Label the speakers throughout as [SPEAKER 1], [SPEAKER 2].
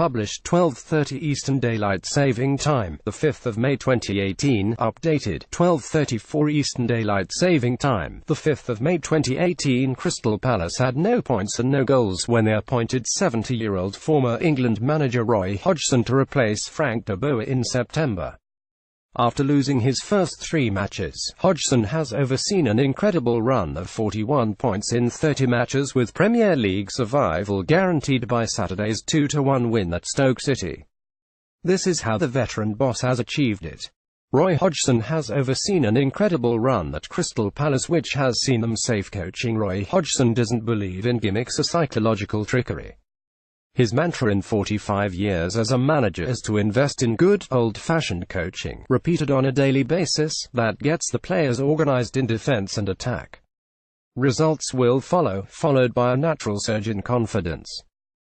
[SPEAKER 1] published 12:30 Eastern Daylight Saving Time, the 5th of May 2018, updated 12:34 Eastern Daylight Saving Time, the 5th of May 2018. Crystal Palace had no points and no goals when they appointed 70-year-old former England manager Roy Hodgson to replace Frank de Boer in September. After losing his first 3 matches, Hodgson has overseen an incredible run of 41 points in 30 matches, with Premier League survival guaranteed by Saturday's 2-1 win at Stoke City. This is how the veteran boss has achieved it. Roy Hodgson has overseen an incredible run at Crystal Palace which has seen them safe. Coaching Roy Hodgson doesn't believe in gimmicks or psychological trickery. His mantra in 45 years as a manager is to invest in good, old-fashioned coaching, repeated on a daily basis, that gets the players organized in defense and attack. Results will follow, followed by a natural surge in confidence.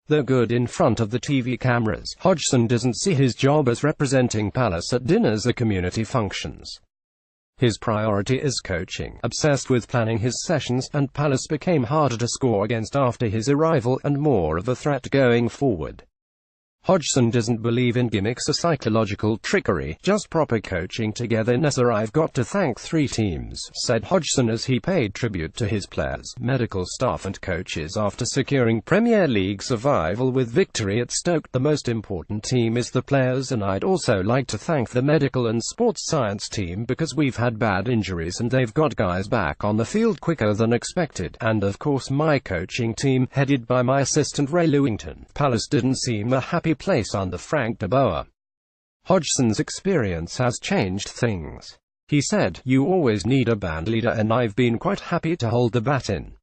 [SPEAKER 1] Though good in front of the TV cameras, Hodgson doesn't see his job as representing Palace at dinners or community functions. His priority is coaching, obsessed with planning his sessions, and Palace became harder to score against after his arrival, and more of a threat going forward. Hodgson doesn't believe in gimmicks or psychological trickery, just proper coaching togetherness. I've got to thank 3 teams, said Hodgson as he paid tribute to his players, medical staff and coaches after securing Premier League survival with victory at Stoke. The most important team is the players, and I'd also like to thank the medical and sports science team because we've had bad injuries and they've got guys back on the field quicker than expected. And of course my coaching team, headed by my assistant Ray Lewington. Palace didn't seem a happy place under Frank de Boer. Hodgson's experience has changed things. He said, "You always need a band leader and I've been quite happy to hold the baton.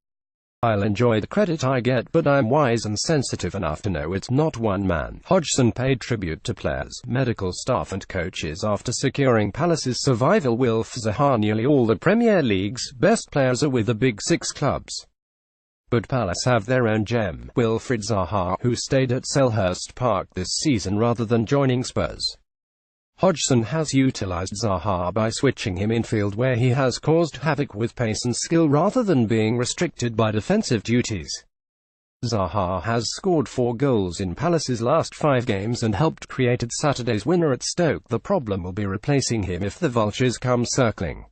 [SPEAKER 1] I'll enjoy the credit I get, but I'm wise and sensitive enough to know it's not one man." Hodgson paid tribute to players, medical staff and coaches after securing Palace's survival. Wilf Zaha: nearly all the Premier League's best players are with the big 6 clubs. But Palace have their own gem, Wilfried Zaha, who stayed at Selhurst Park this season rather than joining Spurs. Hodgson has utilised Zaha by switching him infield, where he has caused havoc with pace and skill rather than being restricted by defensive duties. Zaha has scored 4 goals in Palace's last 5 games and helped create Saturday's winner at Stoke. The problem will be replacing him if the Vultures come circling.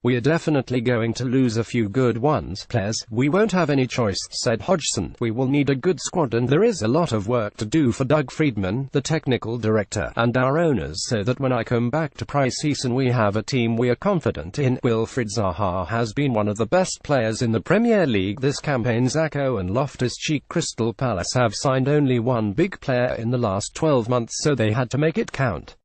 [SPEAKER 1] "We are definitely going to lose a few good ones, players. We won't have any choice," said Hodgson. "We will need a good squad and there is a lot of work to do for Doug Friedman, the technical director, and our owners, so that when I come back to pre-season we have a team we are confident in." Wilfried Zaha has been one of the best players in the Premier League this campaign. Zacco and Loftus-Cheek. Crystal Palace have signed only one big player in the last 12 months, so they had to make it count.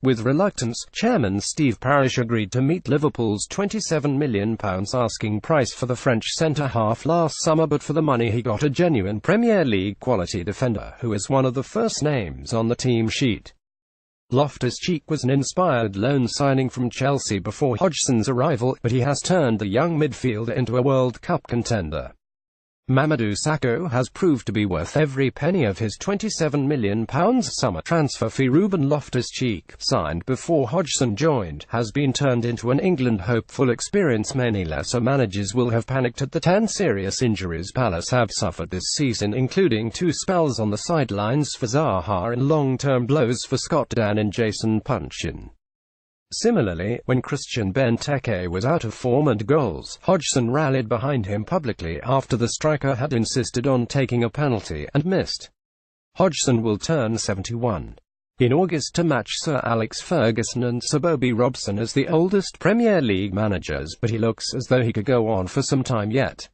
[SPEAKER 1] With reluctance, Chairman Steve Parish agreed to meet Liverpool's £27 million asking price for the French centre-half last summer, but for the money he got a genuine Premier League quality defender, who is one of the first names on the team sheet. Loftus-Cheek was an inspired loan signing from Chelsea before Hodgson's arrival, but he has turned the young midfielder into a World Cup contender. Mamadou Sakho has proved to be worth every penny of his £27 million summer transfer fee. Ruben Loftus-Cheek, signed before Hodgson joined, has been turned into an England hopeful. Experience: many lesser managers will have panicked at the 10 serious injuries Palace have suffered this season, including 2 spells on the sidelines for Zaha and long-term blows for Scott Dann and Jason Punchin. Similarly, when Christian Benteke was out of form and goals, Hodgson rallied behind him publicly after the striker had insisted on taking a penalty, and missed. Hodgson will turn 71 in August to match Sir Alex Ferguson and Sir Bobby Robson as the oldest Premier League managers, but he looks as though he could go on for some time yet.